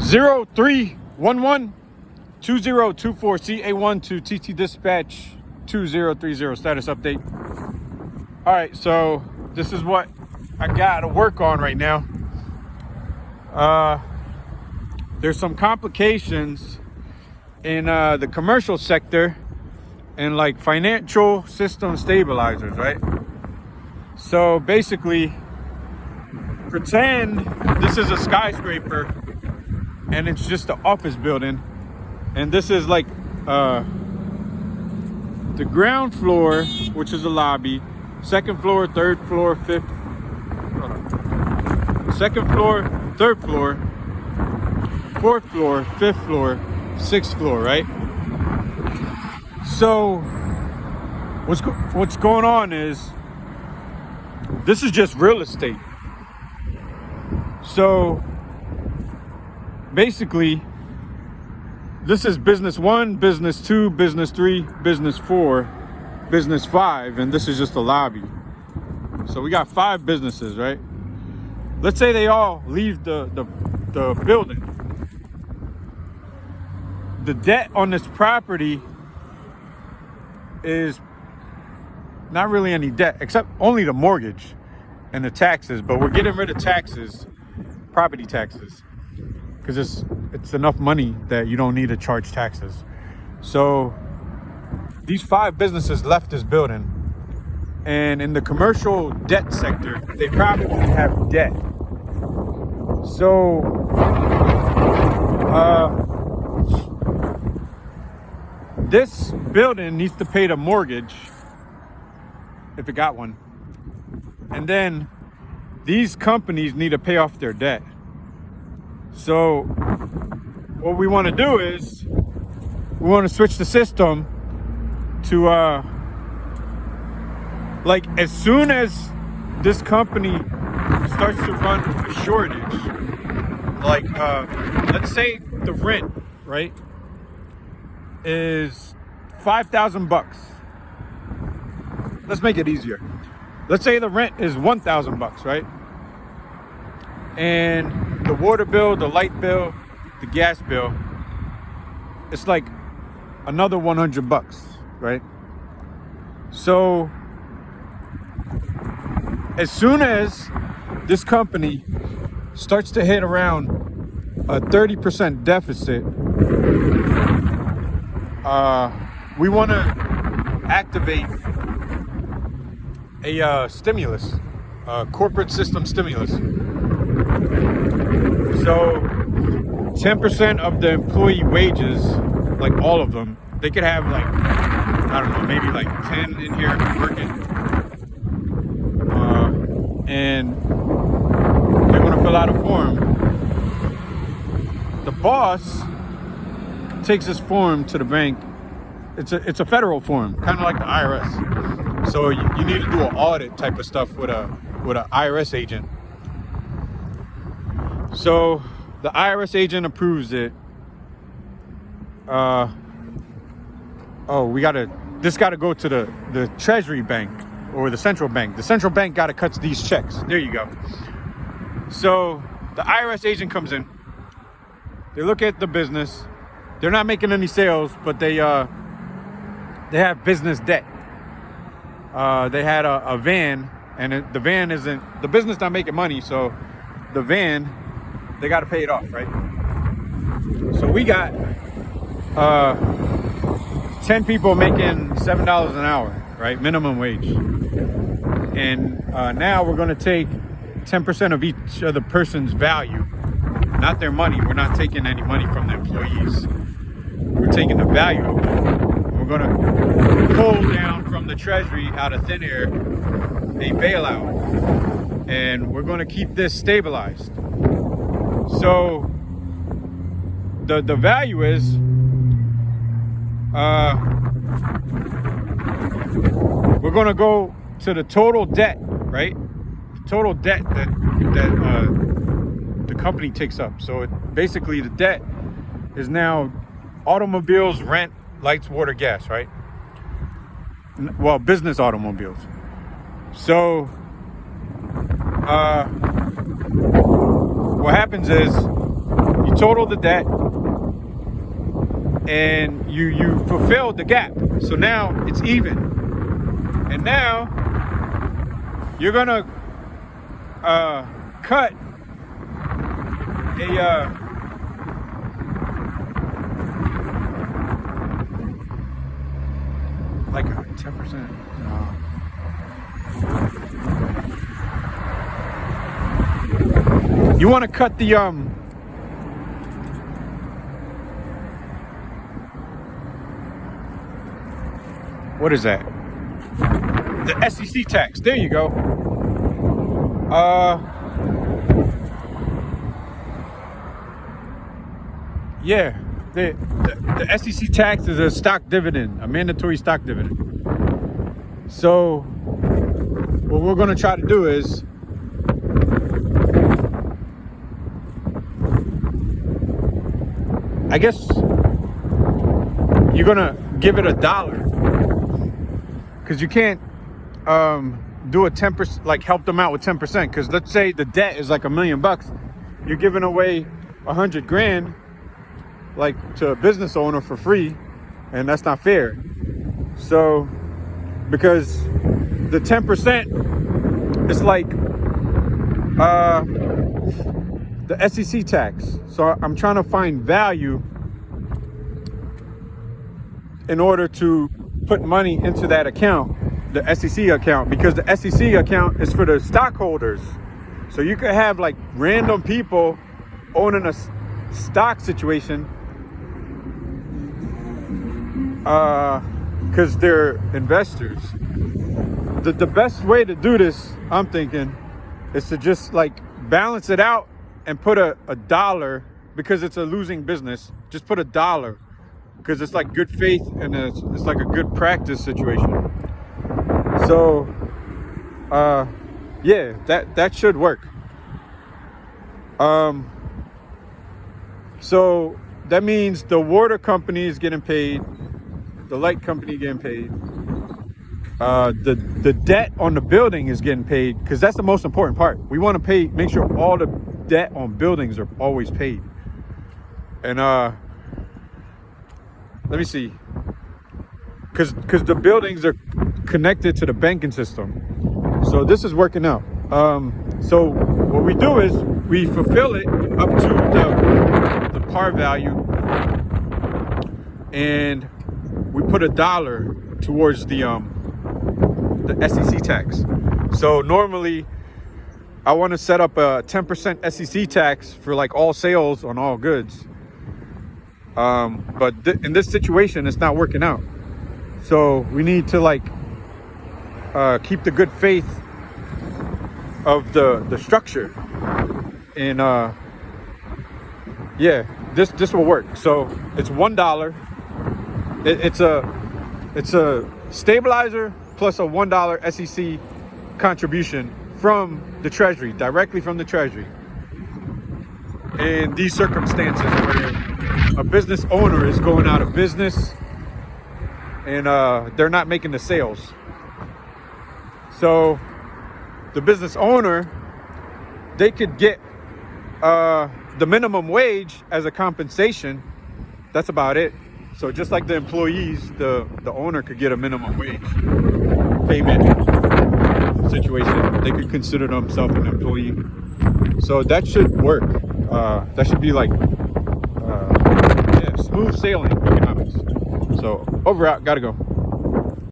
0311 2024 CA1 to TT Dispatch 2030 status update. All right, so this is what I got to work on right now. There's some complications in the commercial sector and like financial system stabilizers, right? So basically, pretend this is a skyscraper and it's just an office building, and this is like the ground floor, which is a lobby, second floor, third floor, fifth, second floor, third floor, fourth floor, fifth floor, sixth floor, right? So what's going on is this is just real estate. So basically, this is business 1, business 2, business 3, business 4, business 5, and this is just a lobby. So we got 5 businesses, right? Let's say they all leave the building. The debt on this property is not really any debt, except only the mortgage and the taxes, but we're getting rid of taxes, property taxes, because it's enough money that you don't need to charge taxes. So these 5 businesses left this building, and in the commercial debt sector, they probably have debt. So this building needs to pay the mortgage, if it got one. And then these companies need to pay off their debt. So what we want to do is we want to switch the system to like as soon as this company starts to run a shortage, like let's say the rent, right, is $5,000. Let's make it easier. Let's say the rent is $1,000, right? And the water bill, the light bill, the gas bill, it's like another $100, right? So as soon as this company starts to hit around a 30% deficit, we want to activate a stimulus, corporate system stimulus. So 10% of the employee wages, like all of them, they could have like, I don't know, maybe like 10 in here working. And they're going to fill out a form. The boss takes this form to the bank. It's a federal form, kind of like the IRS. So you need to do an audit type of stuff with an IRS agent. So the IRS agent approves it. This got to go to the Treasury Bank or the central bank. The central bank got to cut these checks. There you go. So the IRS agent comes in. They look at the business. They're not making any sales, but they have business debt. They had a van, and the van isn't, the business not making money, so the van, they got to pay it off, right? So we got 10 people making $7 an hour, right? Minimum wage. And now we're going to take 10% of each of the person's value, not their money. We're not taking any money from the employees. We're taking the value of it. We're going to pull down from the Treasury out of thin air a bailout, and we're going to keep this stabilized. So the value is we're going to go to the total debt, right? The total debt that the company takes up. So basically the debt is now automobiles, rent, lights, water, gas, right? Well, business automobiles. So what happens is you you total the debt, and you fulfilled the gap. So now it's even. And now you're gonna cut a like a 10%. You want to cut the what is that? The SEC tax. There you go. Yeah, the SEC tax is a stock dividend, a mandatory stock dividend. So what we're going to try to do is I guess you're going to give it $1 because you can't do a 10%, like help them out with 10%. Because let's say the debt is like $1 million, you're giving away 100 grand like to a business owner for free, and that's not fair. So because the 10% is like the SEC tax. So I'm trying to find value in order to put money into that account, the SEC account, because the SEC account is for the stockholders. So you could have like random people owning a stock situation because they're investors. The best way to do this, I'm thinking, is to just like balance it out and put a $1, because it's a losing business. Just put $1 because it's like good faith and it's like a good practice situation. So yeah, that should work. So that means the water company is getting paid, the light company getting paid, the debt on the building is getting paid, because that's the most important part. We want to make sure all the debt on buildings are always paid. And let me see, because the buildings are connected to the banking system. So this is working out. So what we do is we fulfill it up to the par value, and we put $1 towards the SEC tax. So normally I want to set up a 10% SEC tax for like all sales on all goods. But in this situation, it's not working out. So we need to like keep the good faith of the structure, and yeah, this will work. So it's $1. It's a stabilizer plus a $1 SEC contribution from the Treasury, directly from the Treasury. In these circumstances where a business owner is going out of business and they're not making the sales. So the business owner, they could get the minimum wage as a compensation. That's about it. So just like the employees, the owner could get a minimum wage payment situation. They could consider themselves an employee. So that should work. That should be like smooth sailing economics. So over out, gotta go.